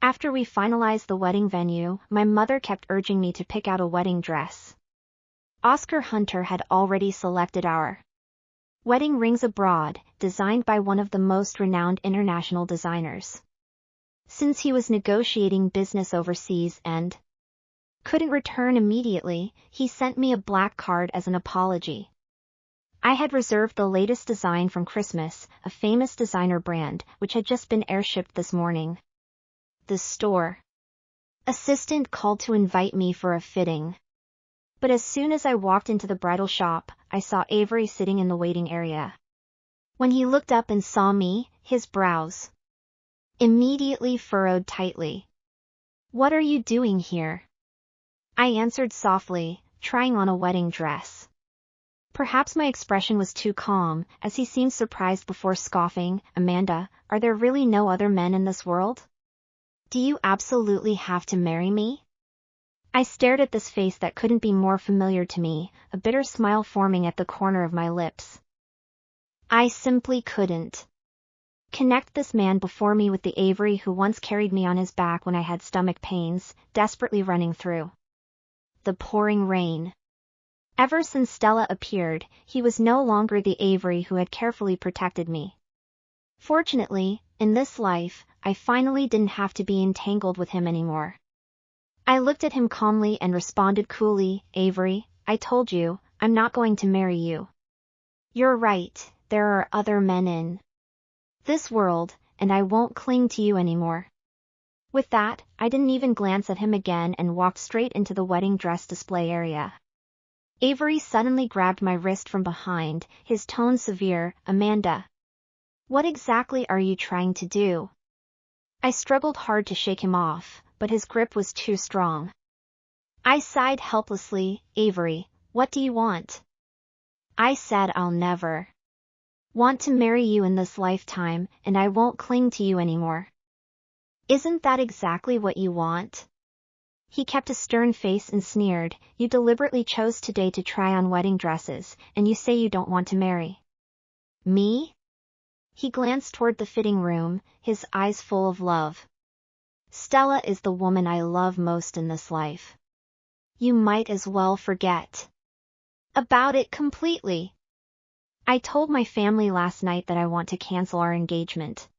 After we finalized the wedding venue, my mother kept urging me to pick out a wedding dress. Oscar Hunter had already selected our wedding rings abroad, designed by one of the most renowned international designers. Since he was negotiating business overseas and couldn't return immediately, he sent me a black card as an apology. I had reserved the latest design from Christmas, a famous designer brand, which had just been airshipped this morning. The store assistant called to invite me for a fitting. But as soon as I walked into the bridal shop, I saw Avery sitting in the waiting area. When he looked up and saw me, his brows immediately furrowed tightly. "What are you doing here?" I answered softly, "Trying on a wedding dress." Perhaps my expression was too calm, as he seemed surprised before scoffing. "Amanda, are there really no other men in this world? Do you absolutely have to marry me?" I stared at this face that couldn't be more familiar to me, a bitter smile forming at the corner of my lips. I simply couldn't connect this man before me with the Avery who once carried me on his back when I had stomach pains, desperately running through the pouring rain. Ever since Stella appeared, he was no longer the Avery who had carefully protected me. Fortunately, in this life, I finally didn't have to be entangled with him anymore. I looked at him calmly and responded coolly, "Avery, I told you, I'm not going to marry you. You're right, there are other men in this world, and I won't cling to you anymore." With that, I didn't even glance at him again and walked straight into the wedding dress display area. Avery suddenly grabbed my wrist from behind, his tone severe. "Amanda, what exactly are you trying to do?" I struggled hard to shake him off, but his grip was too strong. I sighed helplessly. "Avery, what do you want?" I said, "I'll never want to marry you in this lifetime, and I won't cling to you anymore." "Isn't that exactly what you want?" He kept a stern face and sneered, "You deliberately chose today to try on wedding dresses, and you say you don't want to marry me?" He glanced toward the fitting room, his eyes full of love. "Stella is the woman I love most in this life. You might as well forget about it completely. I told my family last night that I want to cancel our engagement."